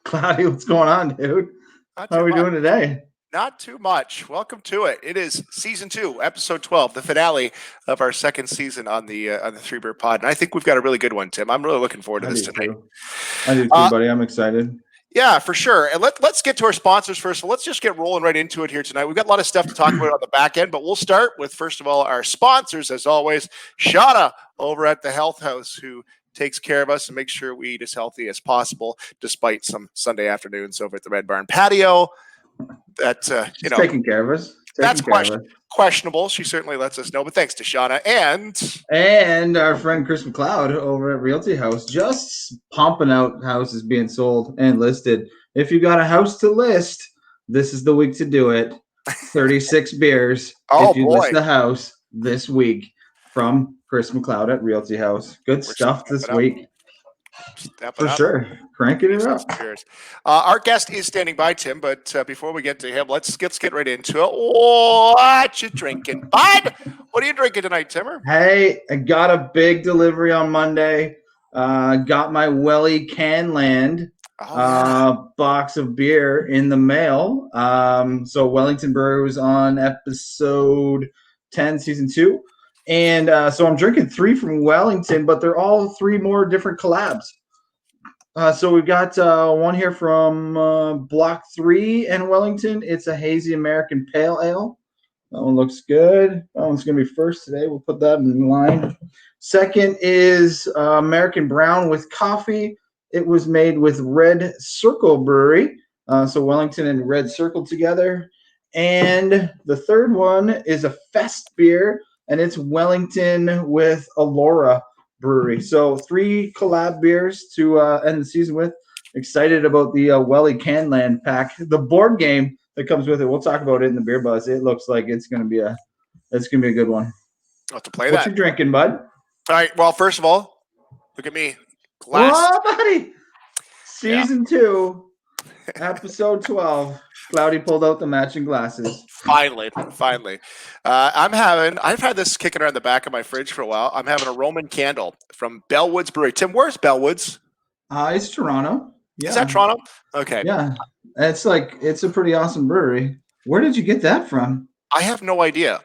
Cloudy, what's going on, dude? Not How too are we much. doing today? Not too much. Welcome to it. It is season 2, episode 12, the finale of our second season on the 3BeerPod, and I think we've got a really good one, Tim. I'm really looking forward to I this do tonight. too. I do too, Uh, buddy. I'm excited. Yeah, for sure. And let's get to our sponsors first. So let's just get rolling right into it here tonight. We've got a lot of stuff to talk about on the back end, but we'll start with, first of all, our sponsors, as always. Shauna over at the Health House, who takes care of us and makes sure we eat as healthy as possible, despite some Sunday afternoons over at the Red Barn patio. That She's taking care of us. That's questionable. She certainly lets us know. But thanks to Shauna And our friend Chris McLeod over at Realty House, just pumping out houses being sold and listed. If you got a house to list, this is the week to do it. 36 beers. Oh, if you boy. list the house this week from Chris McLeod at Realty House. Good stuff this week. For sure. Cranking it up. Our guest is standing by, Tim, but before we get to him, let's get right into it. Whatcha Drinkin Bahd? What are you drinking tonight, Timmer? Hey, I got a big delivery on Monday. Got my Welly Canland box of beer in the mail. So Wellington Brewery was on episode 10, season 2. And so I'm drinking 3 from Wellington, but they're all 3 more different collabs. So we've got one here from Block 3 in Wellington. It's a hazy American pale ale. That one looks good. That one's going to be first today. We'll put that in line. Second is American brown with coffee. It was made with Red Circle Brewery. So Wellington and Red Circle together. And the third one is a fest beer, and it's Wellington with Allura Brewery. So 3 collab beers to end the season with. Excited about the Welly Canland pack. The board game that comes with it. We'll talk about it in the beer buzz. It looks like it's gonna be a good one. I'll have to play What you drinking, bud? All right. Well, first of all, look at me. Oh, buddy. Season 2, episode 12. Cloudy pulled out the matching glasses. Finally. I've had this kicking around the back of my fridge for a while. I'm having a Roman candle from Bellwoods Brewery. Tim, where's Bellwoods? It's Toronto. Yeah. Is that Toronto? Okay. Yeah. It's a pretty awesome brewery. Where did you get that from? I have no idea.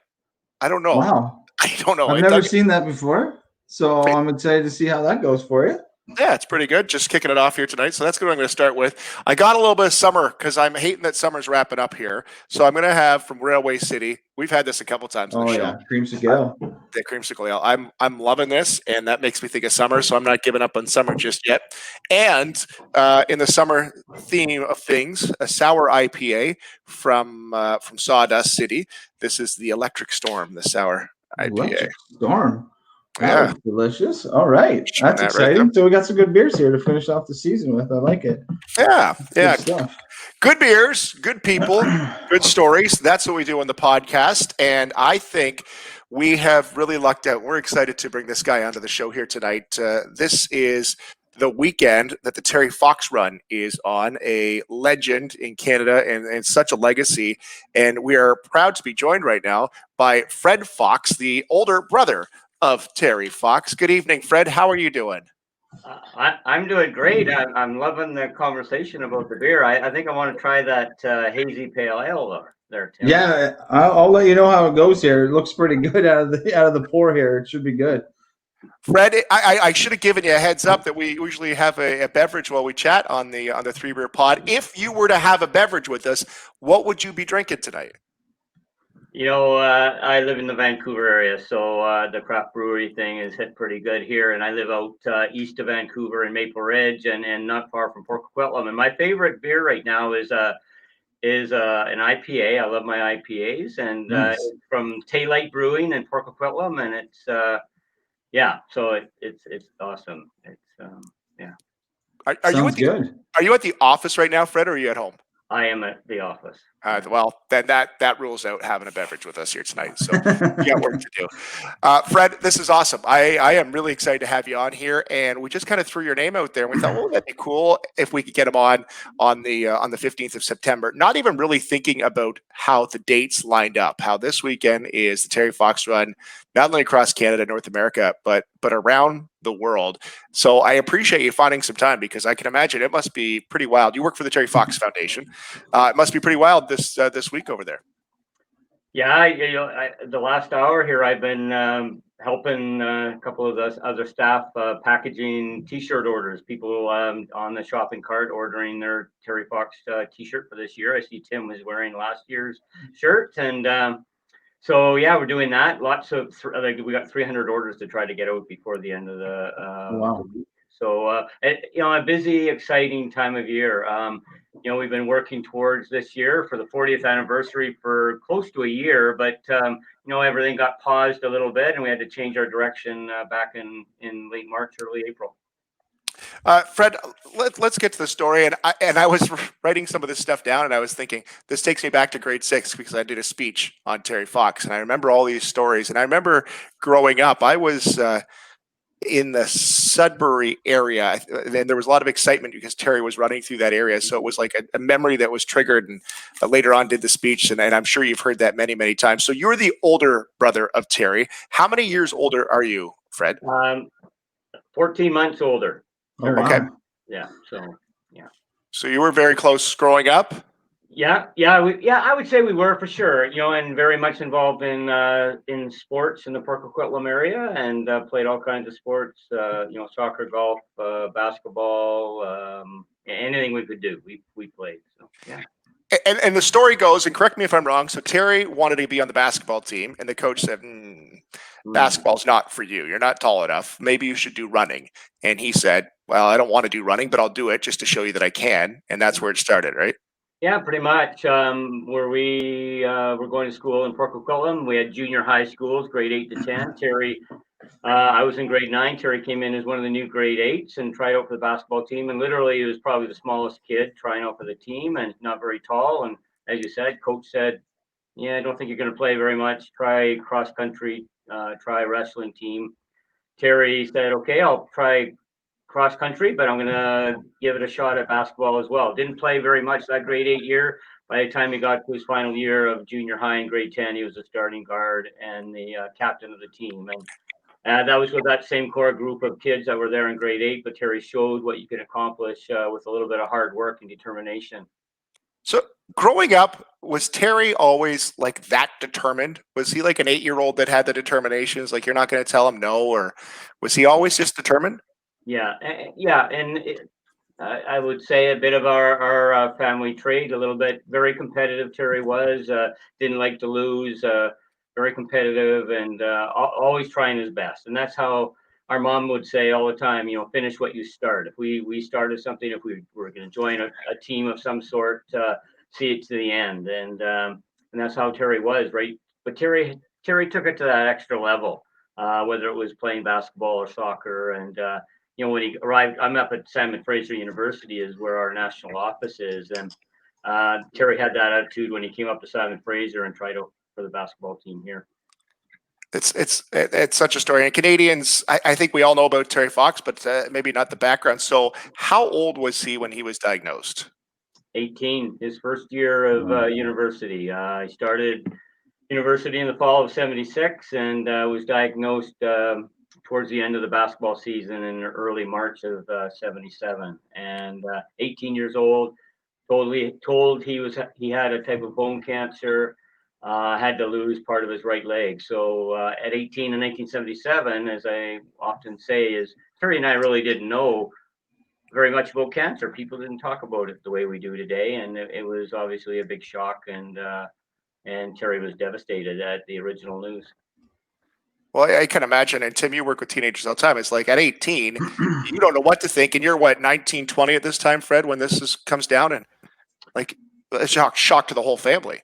I don't know. Wow. I don't know. I've never seen that before. So I'm excited to see how that goes for you. Yeah, it's pretty good. Just kicking it off here tonight. So that's what I'm going to start with. I got a little bit of summer because I'm hating that summer's wrapping up here. So I'm going to have from Railway City. We've had this a couple times on the show. Creamsicle Ale. The Creamsicle Ale. I'm loving this, and that makes me think of summer. So I'm not giving up on summer just yet. And in the summer theme of things, a sour IPA from Sawdust City. This is the Electric Storm, the sour IPA. Electric Storm. Yeah. Delicious. All right. That's exciting. So we got some good beers here to finish off the season with. I like it. Yeah. Good stuff. Good beers, good people, good stories. That's what we do on the podcast. And I think we have really lucked out. We're excited to bring this guy onto the show here tonight. This is the weekend that the Terry Fox run is on, a legend in Canada and such a legacy. And we are proud to be joined right now by Fred Fox, the older brother of Terry Fox. Good evening, Fred. How are you doing? I'm doing great. I'm loving the conversation about the beer. I think I want to try that hazy pale ale there, Tim. Yeah, I'll let you know how it goes here. It looks pretty good out of the pour here. It should be good. Fred, I should have given you a heads up that we usually have a beverage while we chat on the 3BeerPod. If you were to have a beverage with us, what would you be drinking tonight? You know, I live in the Vancouver area, so the craft brewery thing is hit pretty good here. And I live out east of Vancouver in Maple Ridge and not far from Port Coquitlam. And my favorite beer right now is an IPA. I love my IPAs, and it's from Taylite Brewing in Port Coquitlam, and it's so it's awesome. It's yeah. Are you at the office right now, Fred, or are you at home? I am at the office. Well, then that rules out having a beverage with us here tonight. So we got work to do. Fred, this is awesome. I am really excited to have you on here, and we just kind of threw your name out there, and we thought, well, that'd be cool if we could get him on the 15th of September. Not even really thinking about how the dates lined up. How this weekend is the Terry Fox Run, not only across Canada, North America, but around the world. So I appreciate you finding some time, because I can imagine it must be pretty wild. You work for the Terry Fox Foundation. It must be pretty wild this week over there. Yeah, the last hour here, I've been helping a couple of the other staff packaging T-shirt orders. People on the shopping cart ordering their Terry Fox T-shirt for this year. I see Tim was wearing last year's shirt, and so yeah, we're doing that. Lots of we got 300 orders to try to get out before the end of the week. So a busy, exciting time of year. We've been working towards this year for the 40th anniversary for close to a year, but everything got paused a little bit, and we had to change our direction back in late March, early April. Fred, let's get to the story. And I was writing some of this stuff down, and I was thinking, this takes me back to grade 6, because I did a speech on Terry Fox, and I remember all these stories. And I remember growing up, I was in the Sudbury area, and there was a lot of excitement because Terry was running through that area. So it was like a memory that was triggered, and later on did the speech. And I'm sure you've heard that many, many times. So you're the older brother of Terry. How many years older are you, Fred? 14 months older. Oh, wow. Okay. Yeah. So, yeah. So you were very close growing up? Yeah. I would say we were, for sure, and very much involved in sports in the Port Coquitlam area, and played all kinds of sports, soccer, golf, basketball, anything we could do, we played. So, yeah. And the story goes, and correct me if I'm wrong, so Terry wanted to be on the basketball team, and the coach said, basketball's not for you. You're not tall enough. Maybe you should do running. And he said, well, I don't want to do running, but I'll do it just to show you that I can. And that's where it started, right? Yeah, pretty much. Where we were going to school in Port Coquitlam, we had junior high schools, grade 8 to 10. Terry, I was in grade 9. Terry came in as one of the new grade 8s and tried out for the basketball team. And literally, he was probably the smallest kid trying out for the team, and not very tall. And as you said, coach said, yeah, I don't think you're going to play very much. Try cross country, try wrestling team. Terry said, okay, I'll try cross country, but I'm going to give it a shot at basketball as well. Didn't play very much that grade 8 year. By the time he got to his final year of junior high in grade 10, he was a starting guard and the captain of the team. And that was with that same core group of kids that were there in grade 8, but Terry showed what you can accomplish with a little bit of hard work and determination. So growing up, was Terry always like that determined? Was he like an 8-year-old that had the determinations, like you're not going to tell him no, or was he always just determined? Yeah, and I would say a bit of our family trait, a little bit. Very competitive. Terry was didn't like to lose. Very competitive, and always trying his best. And that's how our mom would say all the time. Finish what you start. If we started something, if we were going to join a team of some sort, see it to the end. And that's how Terry was, right? But Terry took it to that extra level, whether it was playing basketball or soccer, and when he arrived, I'm up at Simon Fraser University, is where our national office is. And Terry had that attitude when he came up to Simon Fraser and tried out for the basketball team here. It's such a story. And Canadians, I think we all know about Terry Fox, but maybe not the background. So how old was he when he was diagnosed? 18, his first year of university. He started university in the fall of 76 and was diagnosed towards the end of the basketball season in early March of 77. And 18 years old, told he had a type of bone cancer, had to lose part of his right leg. So at 18 in 1977, as I often say, is Terry and I really didn't know very much about cancer. People didn't talk about it the way we do today, and it was obviously a big shock. And Terry was devastated at the original news. Well, I can imagine. And Tim, you work with teenagers all the time. It's like at 18, you don't know what to think. And you're what, 19, 20 at this time, Fred, when this comes down, and like a shock to the whole family.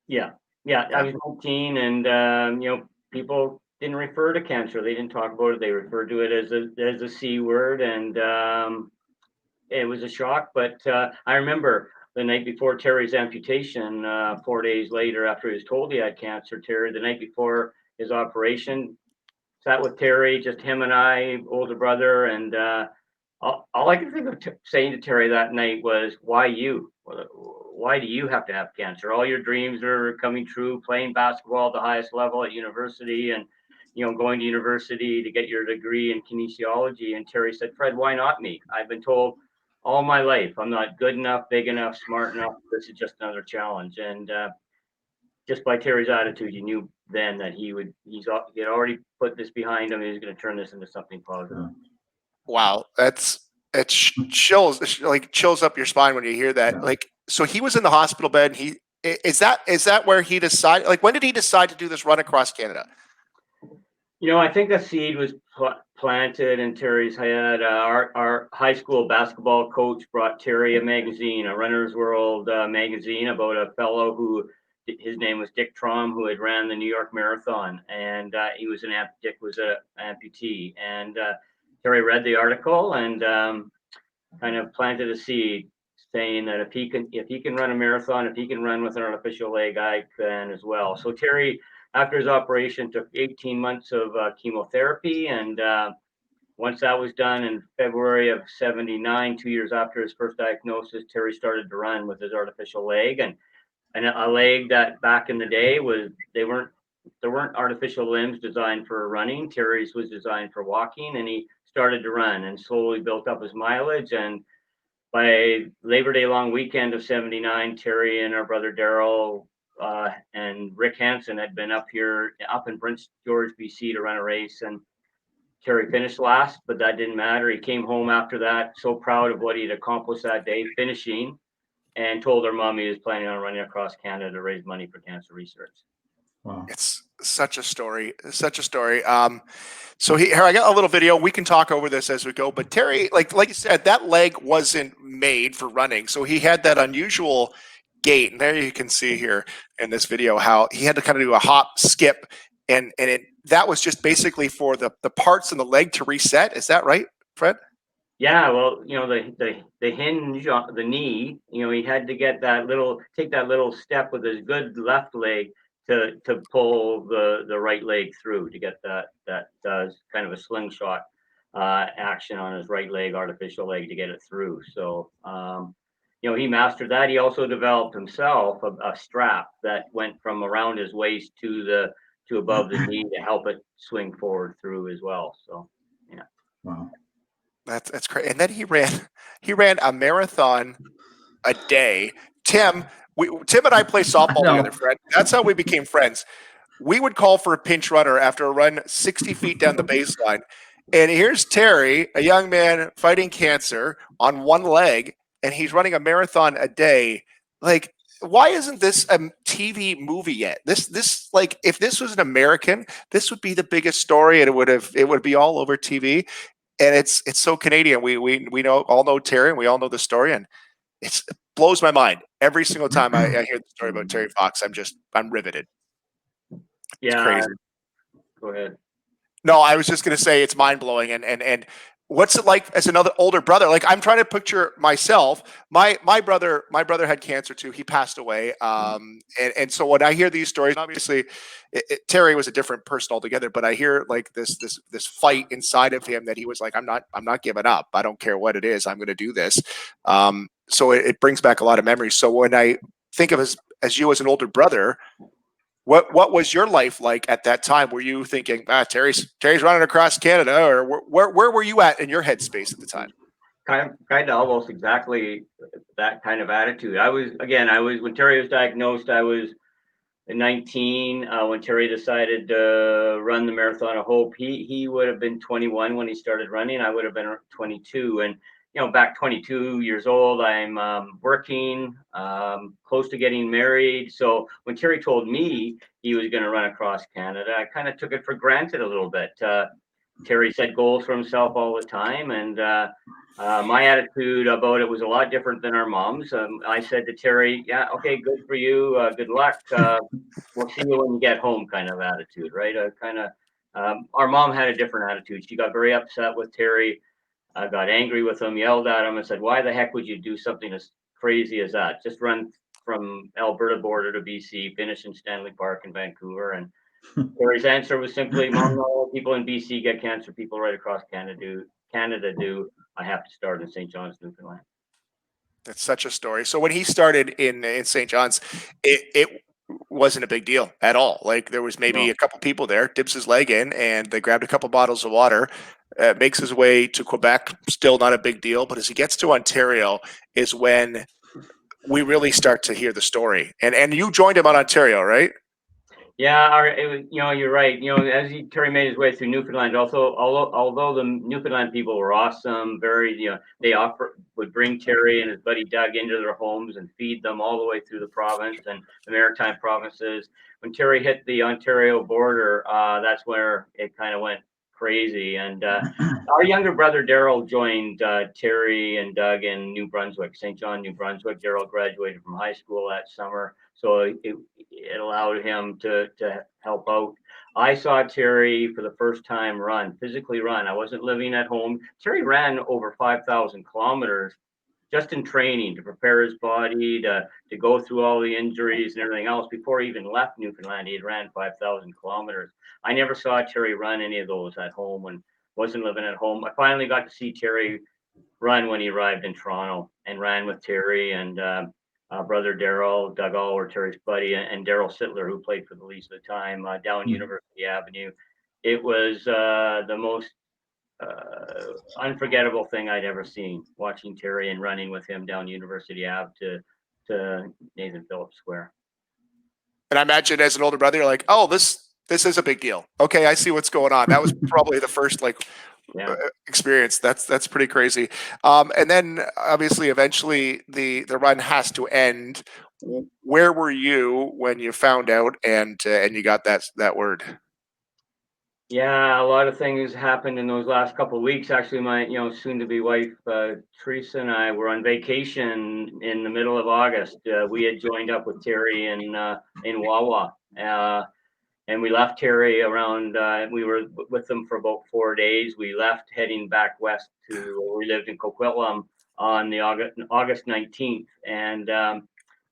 Yeah. I was 19, and people didn't refer to cancer. They didn't talk about it. They referred to it as a C word, and it was a shock. But I remember the night before Terry's amputation, 4 days later after he was told he had cancer, the night before his operation, sat with Terry, just him and I, older brother, and all I could think of saying to Terry that night was, "Why you? why do you have to have cancer? All your dreams are coming true, playing basketball at the highest level at university, and going to university to get your degree in kinesiology. And Terry said, Fred, why not me? I've been told all my life I'm not good enough, big enough, smart enough. This is just another challenge. And just by Terry's attitude, you knew then that he had already put this behind him. He was going to turn this into something positive. Wow, it chills up your spine when you hear that. Yeah. Like, so he was in the hospital bed. Is that where he decided? Like, when did he decide to do this run across Canada? I think a seed was planted in Terry's head. Our high school basketball coach brought Terry a magazine, a Runner's World magazine, about a fellow who, his name was Dick Trom, who had ran the New York Marathon, and Dick was an amputee. And Terry read the article and kind of planted a seed, saying that if he can run a marathon, if he can run with an artificial leg, I can as well. So Terry, after his operation, took 18 months of chemotherapy, and once that was done in February of '79, 2 years after his first diagnosis, Terry started to run with his artificial leg, and a leg that back in the day there weren't artificial limbs designed for running. Terry's was designed for walking, and he started to run and slowly built up his mileage. And by Labor Day long weekend of '79, Terry and our brother Daryl and Rick Hansen had been up in Prince George, BC, to run a race, and Terry finished last, but that didn't matter. He came home after that, so proud of what he'd accomplished that day, finishing, and told her mom he was planning on running across Canada to raise money for cancer research. Wow. It's such a story. So here I got a little video. We can talk over this as we go. But Terry, like you said, that leg wasn't made for running, so he had that unusual gait. And there you can see here in this video how he had to kind of do a hop, skip, and that was just basically for the parts in the leg to reset. Is that right, Fred? Yeah, well, the hinge on the knee, he had to take that little step with his good left leg to pull the right leg through, to get that kind of a slingshot action on his right leg, artificial leg, to get it through. So he mastered that. He also developed himself a strap that went from around his waist to above the knee to help it swing forward through as well. So yeah. Wow. That's great. And then he ran a marathon a day. Tim and I play softball together, Fred. That's how we became friends. We would call for a pinch runner after a run 60 feet down the baseline. And here's Terry, a young man fighting cancer on one leg, and he's running a marathon a day. Like, why isn't this a TV movie yet? This like, if this was an American, this would be the biggest story, and it would be all over TV. And it's so Canadian. We all know Terry, and we all know the story, and it blows my mind every single time I hear the story about Terry Fox. I'm riveted. Yeah. It's crazy. Go ahead. No, I was just going to say it's mind blowing. And what's it like as another older brother? Like, I'm trying to picture myself. My brother had cancer too. He passed away. And so when I hear these stories, obviously Terry was a different person altogether, but I hear like this fight inside of him that he was like, I'm not giving up. I don't care what it is. I'm going to do this. So it brings back a lot of memories. So when I think of as you as an older brother, what was your life like at that time? Were you thinking, Terry's running across Canada, or where were you at in your headspace at the time? Kind of almost exactly that kind of attitude. I was when Terry was diagnosed, I was 19. When Terry decided to run the Marathon of Hope, he would have been 21 when he started running. I would have been 22, and back 22 years old, I'm working, close to getting married. So when Terry told me he was going to run across Canada, I kind of took it for granted a little bit. Terry set goals for himself all the time, and my attitude about it was a lot different than our mom's. I said to Terry, yeah, okay, good for you, good luck, we'll see you when you get home, kind of attitude, right? Our mom had a different attitude. She got very upset with Terry. I got angry with him, yelled at him, and said, why the heck would you do something as crazy as that? Just run from Alberta border to BC, finish in Stanley Park in Vancouver. And Terry's answer was simply, Mom, no, people in BC get cancer, people right across Canada do. I have to start in St. John's, Newfoundland. That's such a story. So when he started in St. John's, it wasn't a big deal at all. Like there was maybe No. a couple people there, dips his leg in, and they grabbed a couple bottles of water. Makes his way to Quebec, still not a big deal. But as he gets to Ontario, is when we really start to hear the story. And you joined him on Ontario, right? Yeah, it was, you're right. As Terry made his way through Newfoundland, also, although the Newfoundland people were awesome, very, they would bring Terry and his buddy Doug into their homes and feed them all the way through the province and the maritime provinces. When Terry hit the Ontario border, that's where it kind of went crazy. And our younger brother Daryl joined Terry and Doug in New Brunswick, St. John, New Brunswick. Daryl graduated from high school that summer, so it allowed him to help out. I saw Terry for the first time physically run. I wasn't living at home. Terry ran over 5,000 kilometers just in training to prepare his body to go through all the injuries and everything else. Before he even left Newfoundland, he had ran 5,000 kilometers. I never saw Terry run any of those at home and wasn't living at home. I finally got to see Terry run when he arrived in Toronto and ran with Terry and brother Daryl, Doug Allwer, Terry's buddy, and Daryl Sittler, who played for the Leafs at the time, down University Avenue. It was the most unforgettable thing I'd ever seen, watching Terry and running with him down University Ave to Nathan Phillips Square. And I imagine as an older brother, you're like, oh, this is a big deal. Okay, I see what's going on. That was probably the first experience. That's pretty crazy. And then obviously, eventually, the run has to end. Where were you when you found out and you got that word? Yeah, a lot of things happened in those last couple of weeks. Actually, my soon-to-be wife Teresa and I were on vacation in the middle of August. We had joined up with Terry in Wawa, and we left Terry around. We were with them for about 4 days. We left heading back west to where we lived in Coquitlam on the August 19th, and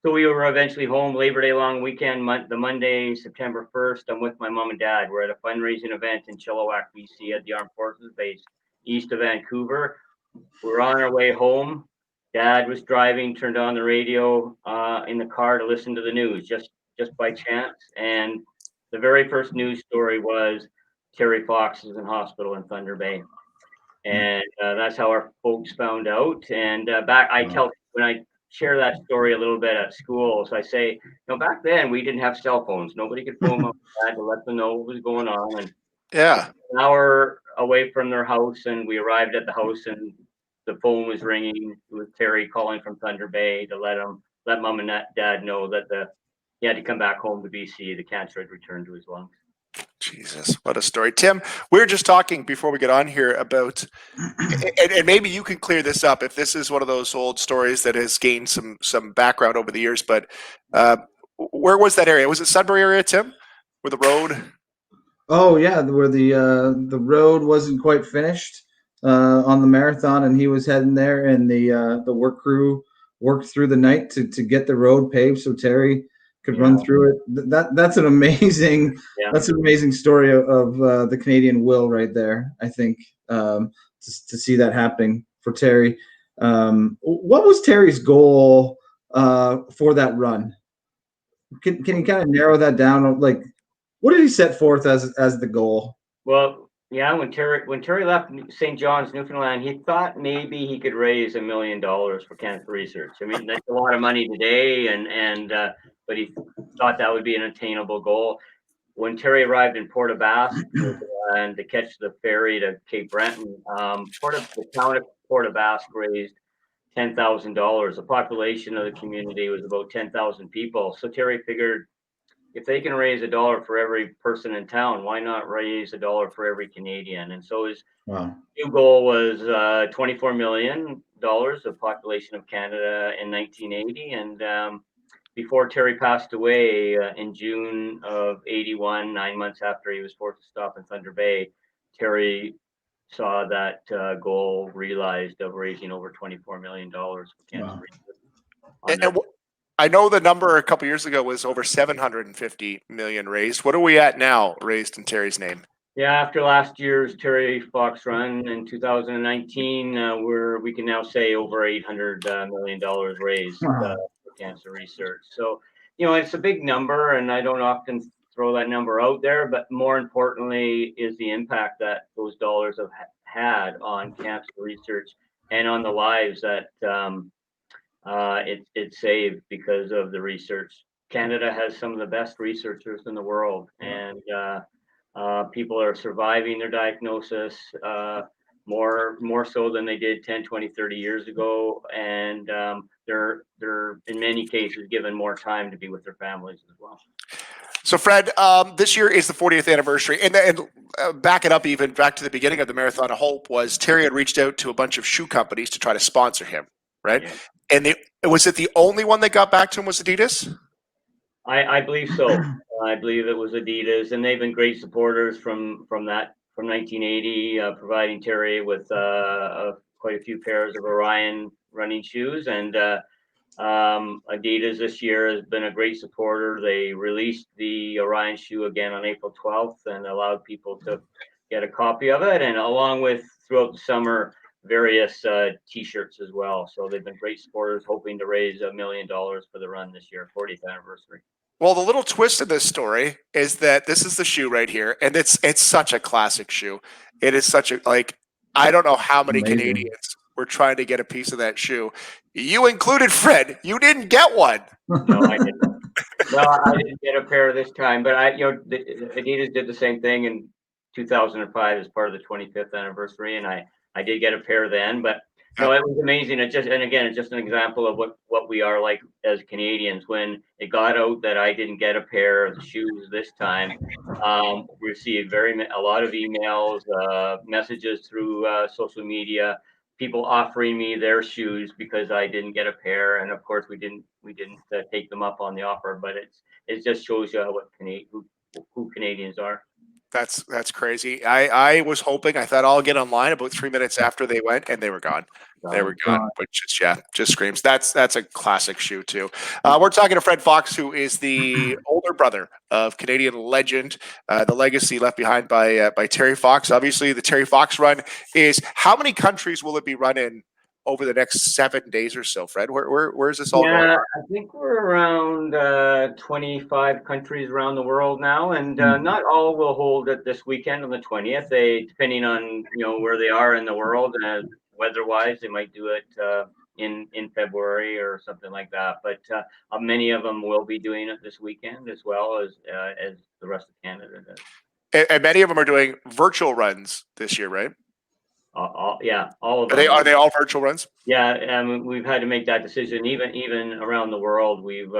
so we were eventually home Labor Day long weekend, the Monday, September 1st. I'm with my mom and dad. We're at a fundraising event in Chilliwack, BC at the Armed Forces Base east of Vancouver. We're on our way home. Dad was driving, turned on the radio in the car to listen to the news just by chance. And the very first news story was Terry Fox is in hospital in Thunder Bay. And that's how our folks found out. And when I share that story a little bit at school. So I say, back then we didn't have cell phones. Nobody could phone my dad to let them know what was going on. And yeah, an hour away from their house, and we arrived at the house, and the phone was ringing with Terry calling from Thunder Bay to let mom and dad know that he had to come back home to BC. The cancer had returned to his lungs. Jesus, what a story. Tim, we were just talking before we get on here about, and maybe you can clear this up if this is one of those old stories that has gained some background over the years, but where was that area? Was it Sudbury area, Tim? Where the road? Oh yeah, where the road wasn't quite finished on the marathon, and he was heading there, and the work crew worked through the night to get the road paved so Terry could run through it. That's an amazing story of the Canadian will right there. I think to see that happening for Terry. What was Terry's goal for that run? Can you kind of narrow that down? Like, what did he set forth as the goal? Well, yeah, when Terry left St. John's, Newfoundland, he thought maybe he could raise $1 million for cancer research. I mean, that's a lot of money today, but he thought that would be an attainable goal. When Terry arrived in Port aux Basques and to catch the ferry to Cape Breton, the town of Port aux Basques raised $10,000. The population of the community was about 10,000 people. So Terry figured, if they can raise $1 for every person in town, why not raise $1 for every Canadian? And so his new goal was $24 million, the population of Canada in 1980. And before Terry passed away in June of 81, 9 months after he was forced to stop in Thunder Bay, Terry saw that goal realized of raising over $24 million for cancer research. I know the number a couple years ago was over 750 million raised. What are we at now raised in Terry's name? Yeah, after last year's Terry Fox run in 2019, we can now say over $800 million raised Wow. for cancer research. So, it's a big number, and I don't often throw that number out there. But more importantly, is the impact that those dollars have had on cancer research and on the lives that it saved because of the research. Canada has some of the best researchers in the world, and people are surviving their diagnosis more so than they did 10, 20, 30 years ago. And they're in many cases given more time to be with their families as well. So, Fred, this year is the 40th anniversary, and back it up even back to the beginning of the Marathon of Hope was Terry had reached out to a bunch of shoe companies to try to sponsor him, right? Yeah. And was it the only one that got back to him was Adidas? I believe so. I believe it was Adidas, and they've been great supporters from 1980, providing Terry with quite a few pairs of Orion running shoes. And Adidas this year has been a great supporter. They released the Orion shoe again on April 12th and allowed people to get a copy of it, and along with throughout the summer various T-shirts as well. So they've been great supporters, hoping to raise $1 million for the run this year, 40th anniversary. Well, the little twist of this story is that this is the shoe right here, and it's such a classic shoe. It is such a I don't know how many Amazing. Canadians were trying to get a piece of that shoe. You included, Fred. You didn't get one. No, I didn't. Well, I didn't get a pair this time, but Adidas did the same thing in 2005 as part of the 25th anniversary, and I did get a pair then. But it was amazing. It's just an example of what we are like as Canadians. When it got out that I didn't get a pair of the shoes this time, received a lot of emails, messages through social media, people offering me their shoes because I didn't get a pair, and of course we didn't take them up on the offer. But it just shows you who Canadians are. That's crazy. I was hoping. I thought I'll get online about 3 minutes after they went, and they were gone. They were gone, which just screams. That's a classic shoe too. We're talking to Fred Fox, who is the older brother of Canadian legend, the legacy left behind by Terry Fox. Obviously, the Terry Fox run is how many countries will it be run in over the next 7 days or so, Fred? Where is this all going? I think we're around 25 countries around the world now, and not all will hold it this weekend on the 20th. They, depending on where they are in the world, weather-wise, they might do it in February or something like that. But many of them will be doing it this weekend as well as the rest of Canada does. And many of them are doing virtual runs this year, right? All of them. Are they all virtual runs? Yeah, we've had to make that decision. Even around the world, we've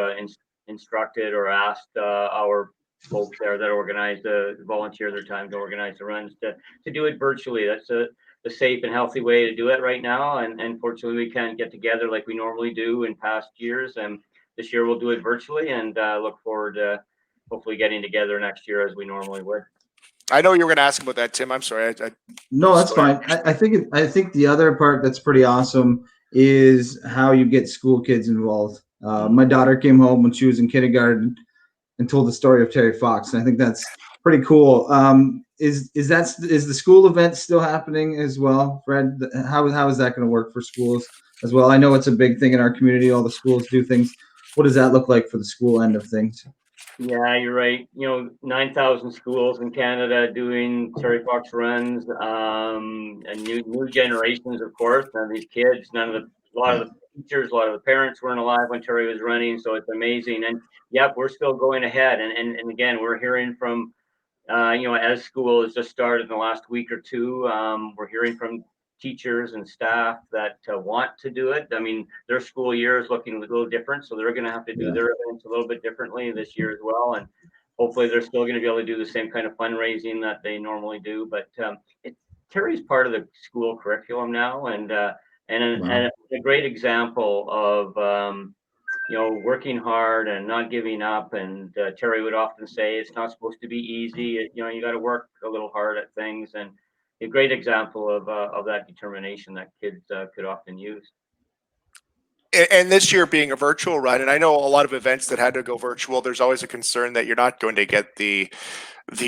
instructed or asked our folks there that organize volunteer their time to organize the runs to do it virtually. That's the safe and healthy way to do it right now. And unfortunately, we can't get together like we normally do in past years. And this year we'll do it virtually, and look forward to hopefully getting together next year as we normally would. I know you were going to ask about that, Tim. I'm sorry. No, that's fine. I think the other part that's pretty awesome is how you get school kids involved. My daughter came home when she was in kindergarten and told the story of Terry Fox, and I think that's pretty cool. Is the school event still happening as well, Fred? How is that going to work for schools as well? I know it's a big thing in our community. All the schools do things. What does that look like for the school end of things? Yeah, you're right. 9,000 schools in Canada doing Terry Fox runs, and new generations, of course. And these kids, a lot of the teachers, a lot of the parents weren't alive when Terry was running, so it's amazing. And yep, we're still going ahead. And again, we're hearing from, as school has just started in the last week or two, we're hearing from teachers and staff that want to do it. I mean, their school year is looking a little different, so they're going to have to do their events a little bit differently this year as well. And hopefully they're still going to be able to do the same kind of fundraising that they normally do. But Terry's part of the school curriculum now, and a great example of working hard and not giving up. And Terry would often say it's not supposed to be easy. You got to work a little hard at things, and a great example of that determination that kids could often use. And this year being a virtual run, and I know a lot of events that had to go virtual, there's always a concern that you're not going to get the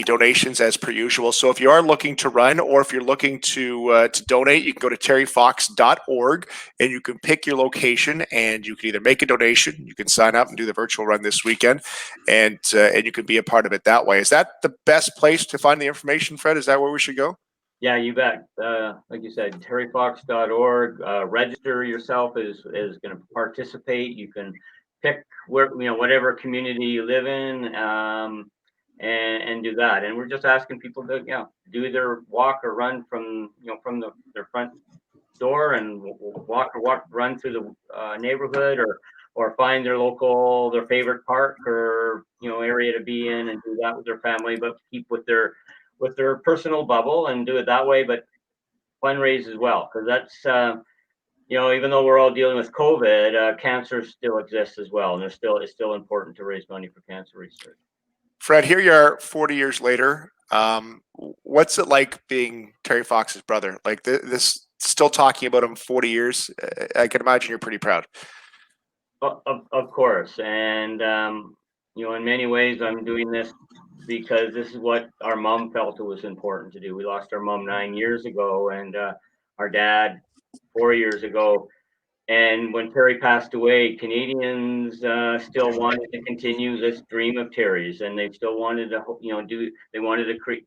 donations as per usual. So if you are looking to run, or if you're looking to donate, you can go to terryfox.org and you can pick your location, and you can either make a donation, you can sign up and do the virtual run this weekend, and you can be a part of it that way. Is that the best place to find the information, Fred? Is that where we should go? Yeah, you bet. Like you said, terryfox.org. Register yourself as going to participate. You can pick whatever community you live in, and do that. And we're just asking people to do their walk or run from their front door, and run through the neighborhood, or find their favorite park or area to be in, and do that with their family, but keep with their personal bubble and do it that way, but fundraise as well, because that's even though we're all dealing with COVID, cancer still exists as well, and it's still important to raise money for cancer research. Fred, here you are 40 years later. What's it like being Terry Fox's brother? Like this, still talking about him 40 years. I can imagine you're pretty proud. Of course, and in many ways, I'm doing this because this is what our mom felt it was important to do. We lost our mom 9 years ago, and our dad 4 years ago. And when Terry passed away, Canadians still wanted to continue this dream of Terry's, and they still wanted to, they wanted to create,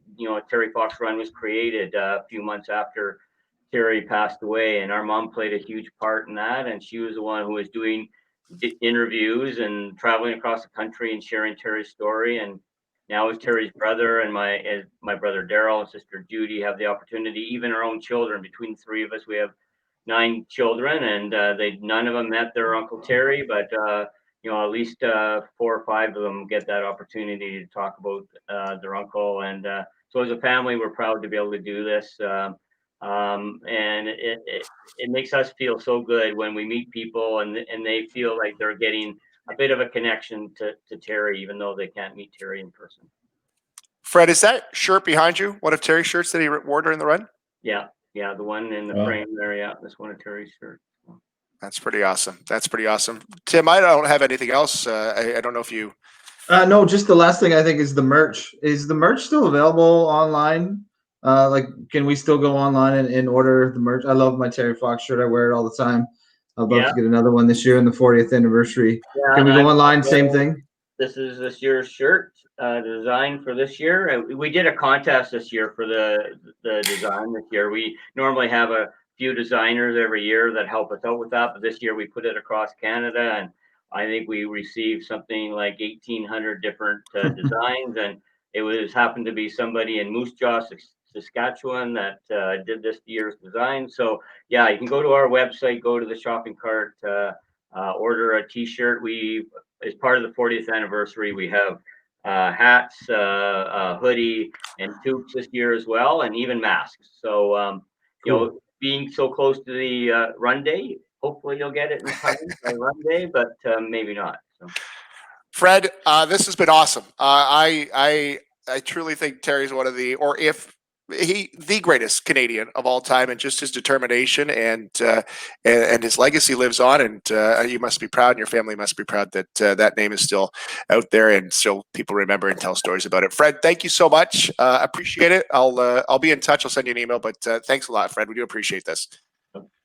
Terry Fox Run was created a few months after Terry passed away, and our mom played a huge part in that, and she was the one who was doing interviews and traveling across the country and sharing Terry's story. And now as Terry's brother and my brother Daryl and sister Judy have the opportunity, even our own children, between the three of us, we have 9 children, and none of them met their Uncle Terry, but at least 4 or 5 of them get that opportunity to talk about their uncle. And so as a family, we're proud to be able to do this. And it makes us feel so good when we meet people and they feel like they're getting a bit of a connection to Terry, even though they can't meet Terry in person. Fred, is that shirt behind you one of Terry's shirts that he wore during the run? Yeah, the one in the frame there. Yeah, that's one of Terry's shirts. That's pretty awesome. Tim, I don't have anything else. I don't know if you. No, just the last thing I think is the merch. Is the merch still available online? Can we still go online and order the merch? I love my Terry Fox shirt. I wear it all the time. I'd love to get another one this year in the 40th anniversary. Yeah, can we go online? Same thing. This is this year's shirt design for this year. We did a contest this year for the design this year. We normally have a few designers every year that help us out with that, but this year we put it across Canada, and I think we received something like 1,800 different designs, and it happened to be somebody in Moose Jaw, Saskatchewan that did this year's design. So yeah, you can go to our website, go to the shopping cart, order a t-shirt. As part of the 40th anniversary, we have hats, hoodie, and toques this year as well, and even masks. So cool. Being so close to the run day, hopefully you'll get it in time by run day, but maybe not. So. Fred, this has been awesome. I truly think Terry's one of the greatest Canadian of all time, and just his determination and his legacy lives on. And you must be proud, and your family must be proud that that name is still out there, and still people remember and tell stories about it. Fred, thank you so much. Appreciate it. I'll be in touch. I'll send you an email. But thanks a lot, Fred. We do appreciate this.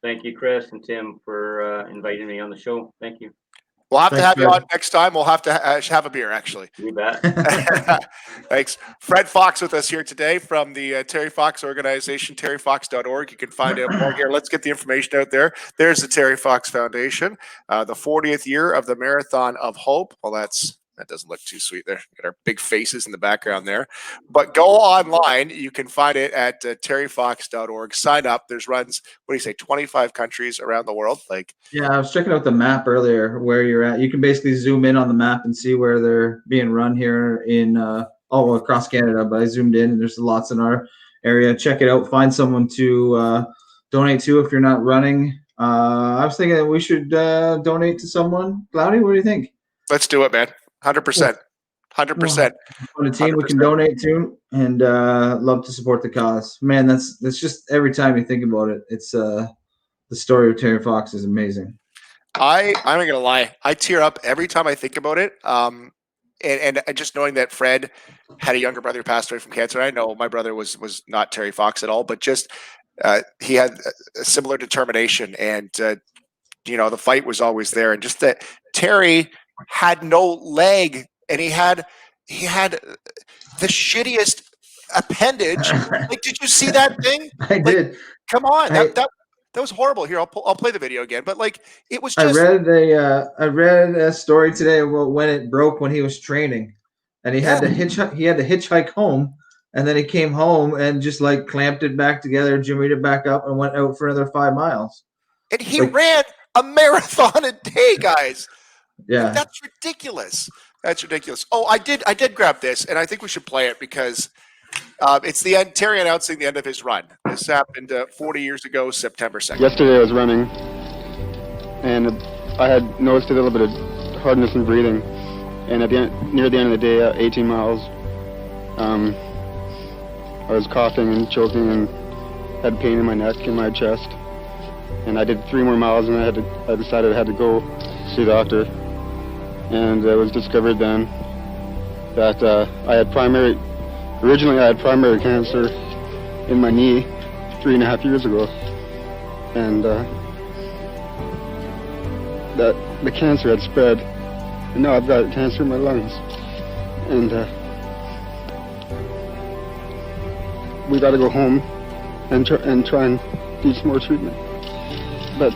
Thank you, Chris and Tim, for inviting me on the show. Thank you. We'll have to have you on next time. We'll have to have a beer, actually. You bet. Thanks. Fred Fox with us here today from the Terry Fox organization, terryfox.org. You can find out more here. Let's get the information out there. There's the Terry Fox Foundation, the 40th year of the Marathon of Hope. Well, that doesn't look too sweet there. Got our big faces in the background there. But go online. You can find it at terryfox.org. Sign up. There's runs, 25 countries around the world. Yeah, I was checking out the map earlier where you're at. You can basically zoom in on the map and see where they're being run here in across Canada. But I zoomed in, and there's lots in our area. Check it out. Find someone to donate to if you're not running. I was thinking that we should donate to someone. Cloudy, what do you think? Let's do it, man. 100%. 100%. On a team 100%. We can donate to, and love to support the cause. Man, that's just every time you think about it, it's the story of Terry Fox is amazing. I'm not gonna lie. I tear up every time I think about it. And just knowing that Fred had a younger brother who passed away from cancer. I know my brother was not Terry Fox at all, but just he had a similar determination, and the fight was always there. And just that Terry had no leg, and he had the shittiest appendage. Like, did you see that thing? I did. Come on, that was horrible. Here, I'll play the video again. But like, it was just. I read a story today about when it broke when he was training, and he had to hitchhike home, and then he came home and just like clamped it back together, jimmied it back up, and went out for another 5 miles. And he ran a marathon a day, guys. Yeah, like, that's ridiculous. That's ridiculous. Oh, I did grab this, and I think we should play it because it's the end. Terry announcing the end of his run. This happened 40 years ago, September 2nd. Yesterday I was running, and I had noticed a little bit of hardness in breathing. And near the end of the day, 18 miles, I was coughing and choking and had pain in my neck and my chest. And I did 3 more miles, and I decided I had to go see the doctor. And it was discovered then that originally I had primary cancer in my knee 3.5 years ago. And that the cancer had spread, and now I've got cancer in my lungs. And we got to go home and try and do some more treatment. But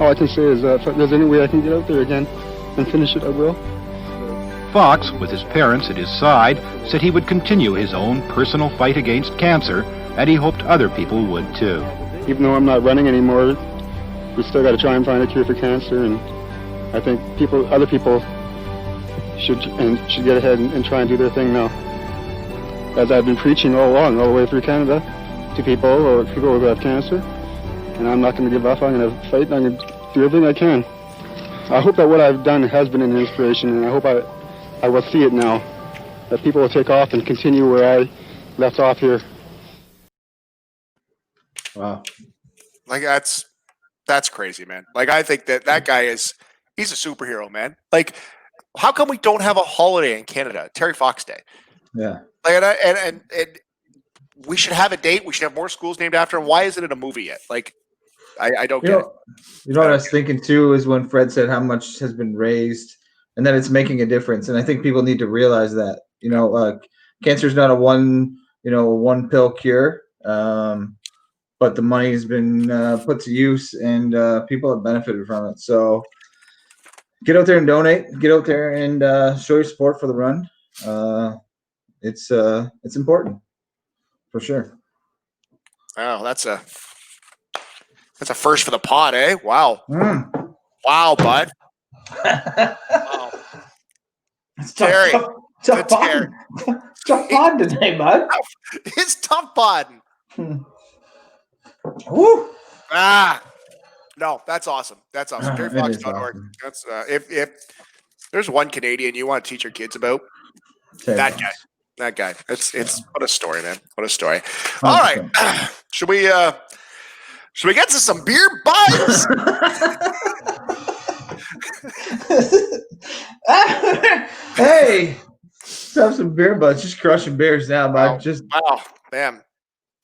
all I can say is that if there's any way I can get out there again and finish it, I will. Fox, with his parents at his side, said he would continue his own personal fight against cancer, and he hoped other people would too. Even though I'm not running anymore, we still got to try and find a cure for cancer, and I think other people should get ahead and try and do their thing now. As I've been preaching all along, all the way through Canada, to people who have cancer, and I'm not going to give up. I'm going to fight, and I'm going to do everything I can. I hope that what I've done has been an inspiration, and I hope I will see it now, that people will take off and continue where I left off here. Wow. Like, that's crazy, man. Like, I think that guy he's a superhero, man. Like, how come we don't have a holiday in Canada, Terry Fox Day? Yeah. Like, and we should have a date. We should have more schools named after him. Why isn't it a movie yet? Like, I don't get it. You know what I was thinking too is when Fred said how much has been raised and that it's making a difference. And I think people need to realize that, cancer is not a one pill cure. But the money has been put to use, and people have benefited from it. So get out there and donate. Get out there and show your support for the run. It's important, for sure. Oh, that's a first for the pod, eh? Wow. Wow, bud. Wow. It's Terry. tough pod today, bud. It's tough pod. Woo. No, that's awesome. That's awesome. TerryFox.org. Awesome. That's if there's one Canadian you want to teach your kids about, that guy. That guy. It's what a story, man. What a story. All right. Should we get to some beer buzz? Hey, let's have some beer buzz. Just crushing beers now, bud. Wow, man.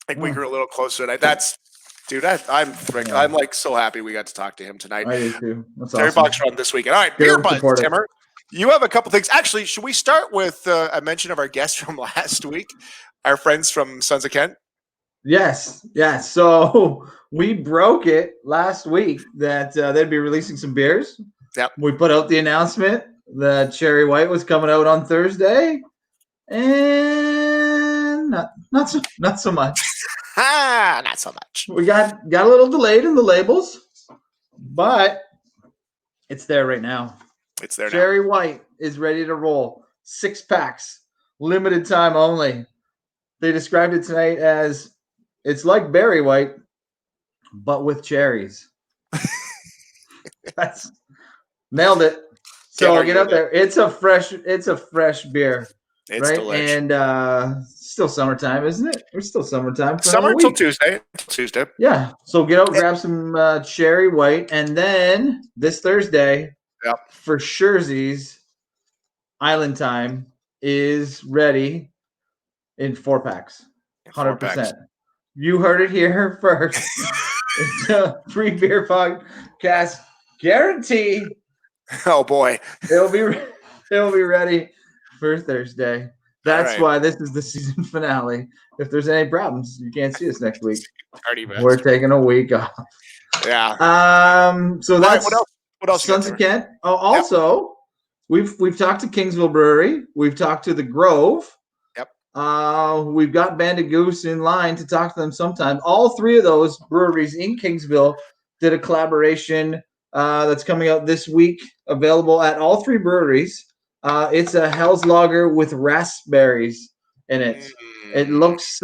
I think we grew a little closer tonight. I'm like so happy we got to talk to him tonight. I do too. That's Terry awesome. Fox run this weekend. All right, beer buzz, Timmer. You have a couple things. Actually, should we start with a mention of our guests from last week, our friends from Sons of Kent? Yes. So we broke it last week that they'd be releasing some beers. Yep. We put out the announcement that Cherry White was coming out on Thursday, and not so much. Not so much. We got a little delayed in the labels, but it's there right now. It's there now. Cherry White is ready to roll. 6 packs, limited time only. They described it tonight as it's like Barry White, but with cherries. That's nailed it. So get out there. It's a fresh beer. It's right? delicious. And still summertime, isn't it? We're still summertime. For Summer another until week. Tuesday. Yeah. So get out, grab some cherry white, and then this Thursday, for Scherzy's Island Time is ready in 4-packs. 100%. You heard it here first. It's a 3Beer podcast guarantee. Oh boy, It'll be ready for Thursday. That's why this is the season finale. If there's any problems, you can't see us next week. We're taking a week off. Yeah. So that's what else? Sons of Kent. Oh, also, we've talked to Kingsville Brewery. We've talked to the Grove. Yep. We've got Banded Goose in line to talk to them sometime. All three of those breweries in Kingsville did a collaboration that's coming out this week, available at all three breweries. It's a Hell's Lager with raspberries in it. It looks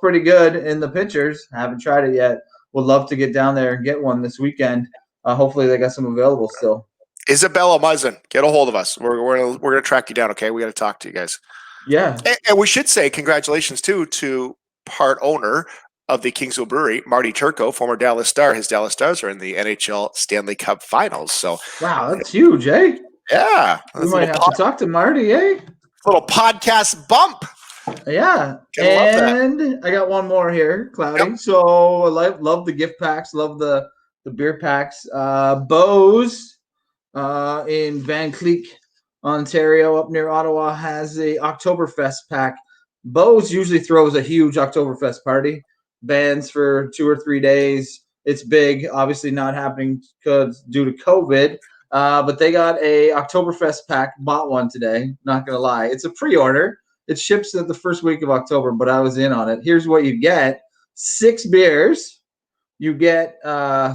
pretty good in the pictures. Haven't tried it yet. Would love to get down there and get one this weekend. Hopefully they got some available still. Isabella Muzzin, get a hold of us. We're gonna track you down. Okay, we got to talk to you guys. Yeah, and we should say congratulations too to part owner of the Kingsville Brewery, Marty Turco, former Dallas Star. His Dallas Stars are in the NHL Stanley Cup Finals. So wow, that's huge, eh? Yeah, we might have to talk to Marty, eh? Little podcast bump. Yeah, and I got one more here, Cloudy. Yep. So I love the gift packs, love the beer packs. Beau's in Van Cleek, Ontario, up near Ottawa, has a Oktoberfest pack. Beau's usually throws a huge Oktoberfest party, bands for 2 or 3 days. It's big, obviously not happening because due to COVID. But they got a Oktoberfest pack. Bought one today. Not gonna lie, it's a pre-order. It ships at the first week of October, but I was in on it. Here's what you get: 6 beers. You get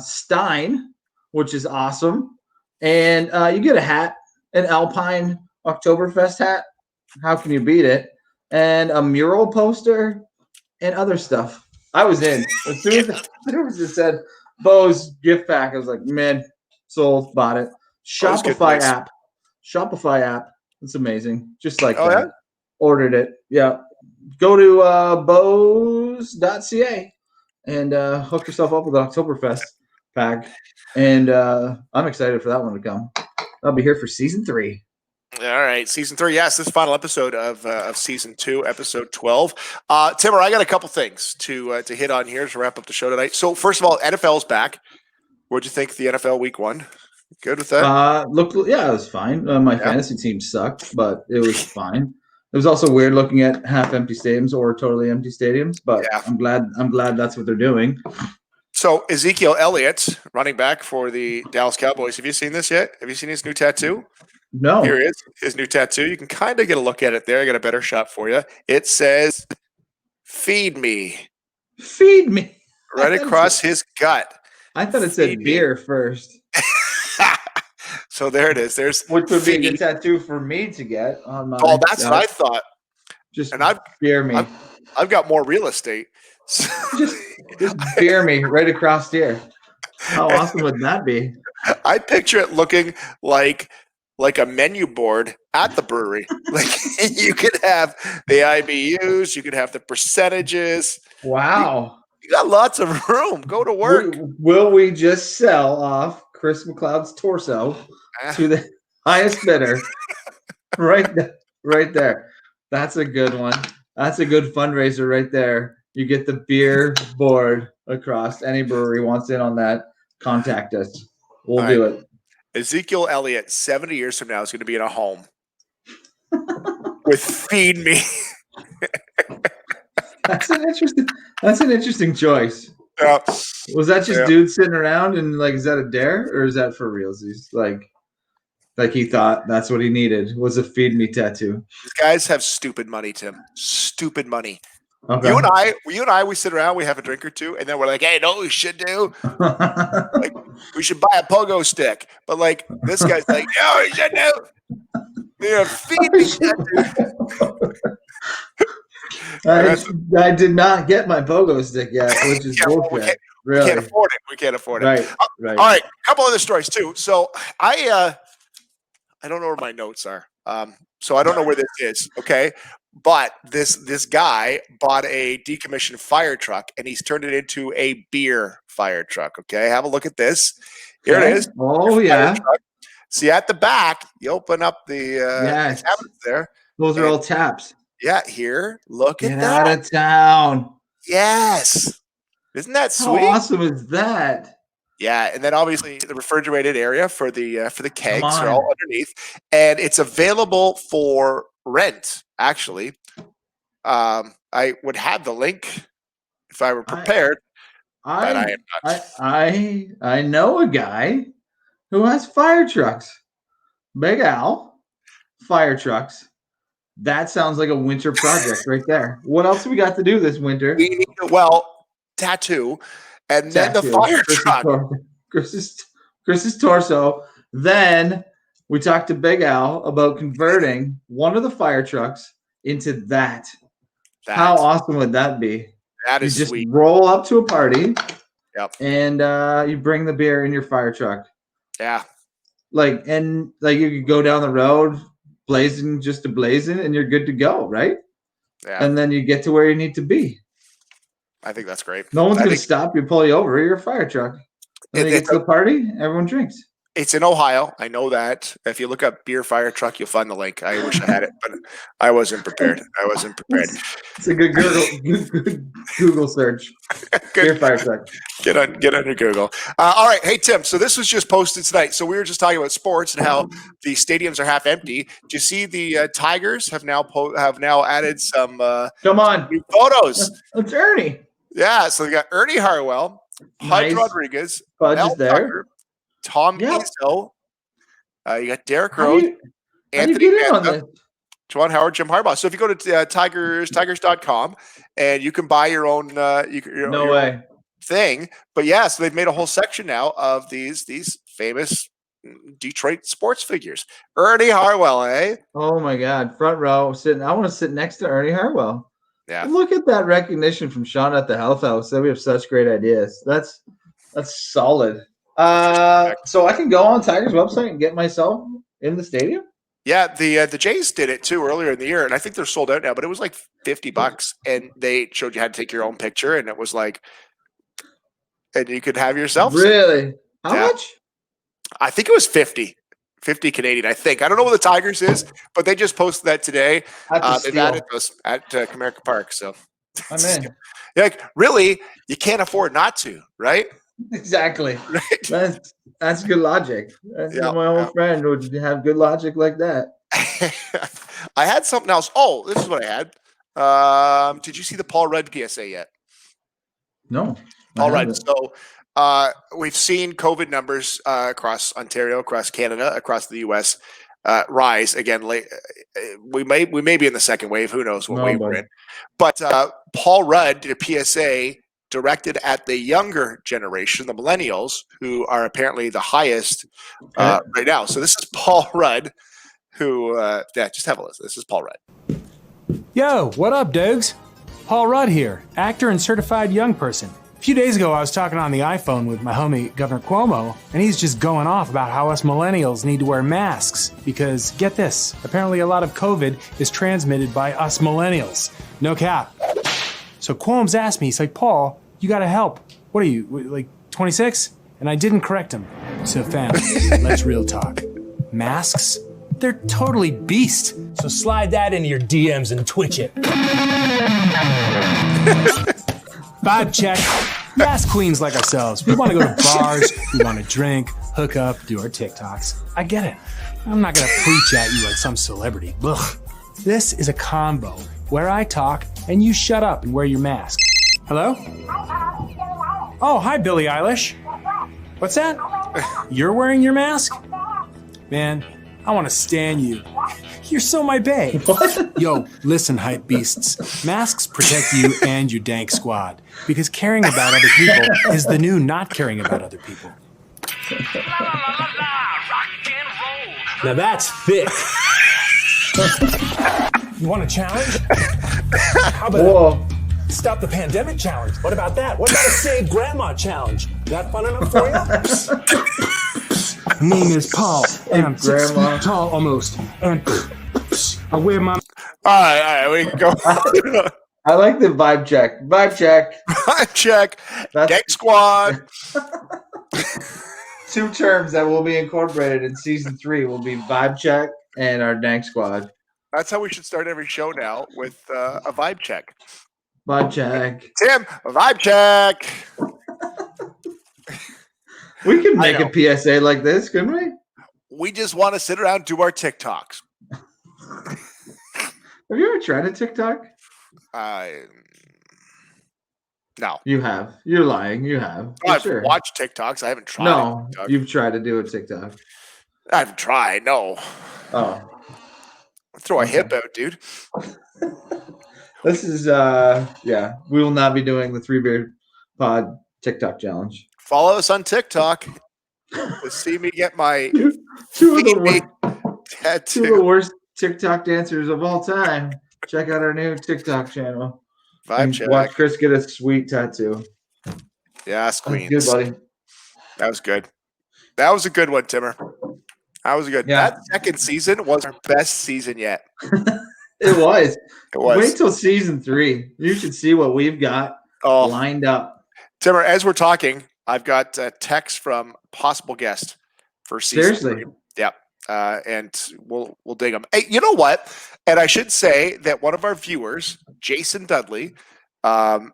Stein, which is awesome, and you get a hat, an Alpine Oktoberfest hat. How can you beat it? And a mural poster and other stuff. I was in as soon as it said Beau's gift pack. I was like, man, sold, bought it. Shopify app. It's amazing. Just like that. Yeah? Ordered it. Yeah. Go to Buzzzz.ca and hook yourself up with an Oktoberfest pack. And I'm excited for that one to come. I'll be here for season 3. All right, season 3. Yes, this final episode of season 2, episode 12. Timmer, I got a couple things to hit on here to wrap up the show tonight. So first of all, NFL's back. What'd you think of the NFL week 1? Good with that? It was fine. My fantasy team sucked, but it was fine. It was also weird looking at half-empty stadiums or totally empty stadiums, but I'm glad that's what they're doing. So Ezekiel Elliott, running back for the Dallas Cowboys. Have you seen this yet? Have you seen his new tattoo? No. Here it is, his new tattoo. You can kind of get a look at it there. I got a better shot for you. It says, "Feed me." Feed me. Right across his gut. I thought it said beer first. So there it is. There's which would be a good tattoo for me to get on my. Oh, that's what I thought. Beer me. I've got more real estate. So just beer me right across here. How awesome would that be? I picture it looking like a menu board at the brewery. Like you could have the IBUs, you could have the percentages. Wow. You got lots of room. Go to work. Will we just sell off Chris McLeod's torso to the highest bidder? right there. That's a good one. That's a good fundraiser right there. You get the beer board across. Any brewery wants in on that, contact us. We'll do it. Ezekiel Elliott, 70 years from now, is going to be in a home with "Feed Me." That's an interesting choice. Yeah. Was that just dudes sitting around and like, is that a dare or is that for reals? He's like he thought that's what he needed was a "Feed Me" tattoo. These guys have stupid money, Tim. Stupid money. Okay. You and I, we sit around, we have a drink or two, and then we're like, "Hey, know what we should do? Like, we should buy a pogo stick." But like, this guy's like, "No, we should do. Feed me tattoo." I did not get my pogo stick yet, which is bullshit. We can't afford it. We can't afford it. Right. All right. A couple other stories too. So I don't know where my notes are. So I don't know where this is. Okay. But this guy bought a decommissioned fire truck and he's turned it into a beer fire truck. Okay. Have a look at this. Here it is. Oh, yeah. See, at the back, you open up the cabinets there. Those are all taps. Yeah, here. Look at that. Get out of town. Yes. Isn't that sweet? How awesome is that? Yeah, and then obviously the refrigerated area for the kegs are all underneath, and it's available for rent. Actually, I would have the link if I were prepared, but I am not. I know a guy who has fire trucks. Big Al, fire trucks. That sounds like a winter project right there. What else do we got to do this winter? Well, tattoo, and then the fire truck. Chris's torso. Then we talked to Big Al about converting one of the fire trucks into that. How awesome would that be? That is just sweet. Roll up to a party. Yep. And you bring the beer in your fire truck. Yeah. You could go down the road blazing, and you're good to go, right? Yeah. And then you get to where you need to be. I think that's great. No one's going to stop you, pull you over. You're a fire truck. And then you get to the party, everyone drinks. It's in Ohio. I know that. If you look up beer fire truck, you'll find the link. I wish I had it, but I wasn't prepared. It's a good Google search. Beer fire truck. Get under Google. All right. Hey, Tim. So this was just posted tonight. So we were just talking about sports and how the stadiums are half empty. Do you see the Tigers have now added some new photos? It's Ernie. Yeah. So they got Ernie Harwell, Pudge Rodriguez, Pudge is there. Tucker, Tom Izzo. You got Derek Rose, Anthony Mantha, Juwan Howard, Jim Harbaugh. So if you go to tigers.com and you can buy your own thing. But yeah, so they've made a whole section now of these famous Detroit sports figures. Ernie Harwell, eh? Oh my God. Front row sitting. I want to sit next to Ernie Harwell. Yeah. Look at that recognition from Sean at the Health House. That we have such great ideas. That's solid. So I can go on Tigers website and get myself in the stadium. Yeah, the Jays did it too earlier in the year, and I think they're sold out now. But it was like $50, and they showed you how to take your own picture, and it was like, and you could have yourself. Really? How much? I think it was 50 Canadian. I think I don't know what the Tigers is, but they just posted that today. They've added those at Comerica Park. So I'm in. Like, really, you can't afford not to, right? Exactly. Right. That's good logic. My old friend would have good logic like that. I had something else. Oh, this is what I had. Did you see the Paul Rudd PSA yet? No. All right. So we've seen COVID numbers across Ontario, across Canada, across the U.S. Rise again. We may be in the second wave. Who knows what wave we're in? But Paul Rudd did a PSA directed at the younger generation, the millennials, who are apparently the highest right now. So this is Paul Rudd, who just have a listen. This is Paul Rudd. Yo, what up, Dogs? Paul Rudd here, actor and certified young person. A few days ago, I was talking on the iPhone with my homie, Governor Cuomo, and he's just going off about how us millennials need to wear masks because, get this, apparently a lot of COVID is transmitted by us millennials. No cap. So Cuomo's asked me, he's like, Paul, you gotta help. What are you, like 26? And I didn't correct him. So fam, let's real talk. Masks? They're totally beast. So slide that into your DMs and twitch it. Vibe check. Yes, queens like ourselves. We want to go to bars, we want to drink, hook up, do our TikToks. I get it. I'm not going to preach at you like some celebrity. Ugh. This is a combo where I talk and you shut up and wear your mask. Hello? Oh, hi, Billie Eilish. What's that? You're wearing your mask? Man, I want to stan you. You're so my bae. Yo, listen, hype beasts. Masks protect you and your dank squad. Because caring about other people is the new not caring about other people. Now that's thick. You want a challenge? How about Stop the Pandemic challenge? What about that? What about a Save Grandma challenge? That fun enough for you? My name is Paul, and I'm 6 Grandma. feet tall almost. And I wear my. All right, we can go. I like the vibe check. Vibe check. Check. That's Gang Squad. 2 terms that will be incorporated in season 3 will be vibe check and our dank squad. That's how we should start every show now, with a vibe check. Vibe check. Tim, vibe check. We could I make know. a PSA like this, couldn't we? We just want to sit around and do our TikToks. Have you ever tried a TikTok? No. You have. You're lying. You have. For I've sure. watched TikToks. I haven't tried. No, TikTok. you've tried to do a TikTok. I haven't tried. No. Oh, Throw a Okay. hip out, dude. this is yeah. We will not be doing the 3BeerPod TikTok challenge. Follow us on TikTok to see me get my Two of the feet two of tattoo. the worst TikTok dancers of all time. Check out our new TikTok channel. Vibe And check. watch Chris get a sweet tattoo. Yes, That's Queens. good, buddy. That was good. That was a good one, Timmer. That was good. Yeah. That second season was our best season yet. It was. It was. Wait till season 3. You should see what we've got Oh, lined up. Timmer, as we're talking, I've got a text from possible guest for season Seriously. 3. Yep. And we'll dig them. Hey, you know what? And I should say that one of our viewers, Jason Dudley, is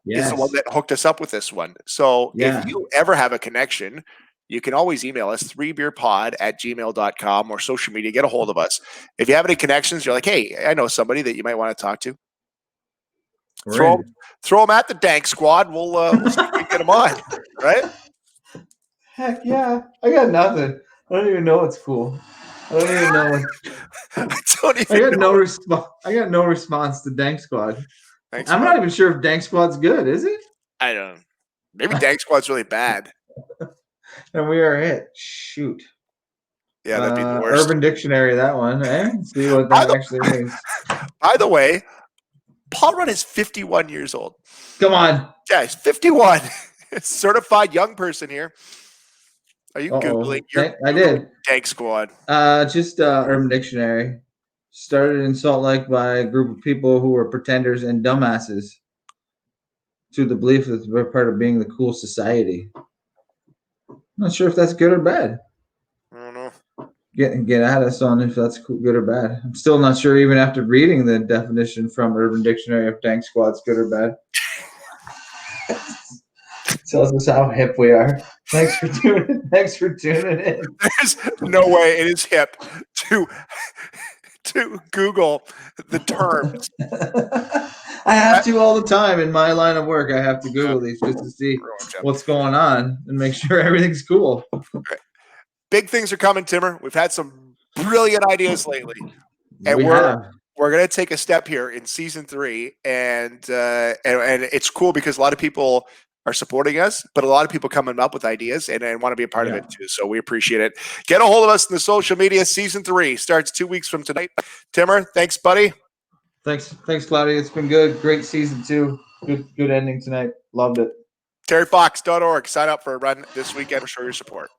Yes. the one that hooked us up with this one. So Yeah. if you ever have a connection, you can always email us 3beerpod@gmail.com or social media. Get a hold of us. If you have any connections, you're like, hey, I know somebody that you might want to talk to. We're Throw in. them at the Dank Squad. We'll see if we can get them on. Right? Heck yeah. I got nothing. I don't even know what's cool. I don't even know. I don't I even got know. no response. I got no response to Dank Squad. Thanks, I'm man. not even sure if Dank Squad's good, is it? I don't. Maybe Dank Squad's really bad. And we are it. Shoot. Yeah, that'd be the worst. Urban Dictionary, that one. Eh? See what By that the- actually means. By the way, Paul Rudd is 51 years old. Come on. Yeah, he's 51. Certified young person here. Are you Uh-oh. Googling? You're I did. Dank Squad. Just Urban Dictionary. Started in Salt Lake by a group of people who were pretenders and dumbasses to the belief that they're part of being the cool society. Not sure if that's good or bad. I don't know. Get at us on if that's good or bad. I'm still not sure, even after reading the definition from Urban Dictionary, if Dank Squad's good or bad. Tells us how hip we are. Thanks for tuning in. There's no way it is hip to Google the terms. I have to all the time in my line of work. I have to Google these just to see what's going on and make sure everything's cool. Big things are coming, Timmer. We've had some brilliant ideas lately. And We have. we're going to take a step here in season 3, and it's cool because a lot of people are supporting us, but a lot of people coming up with ideas and want to be a part of it too. So we appreciate it. Get a hold of us in the social media. Season 3 starts 2 weeks from tonight. Timmer, thanks, buddy. Thanks, Claudia. It's been good. Great season 2. Good ending tonight. Loved it. TerryFox.org. Sign up for a run this weekend. Show your support.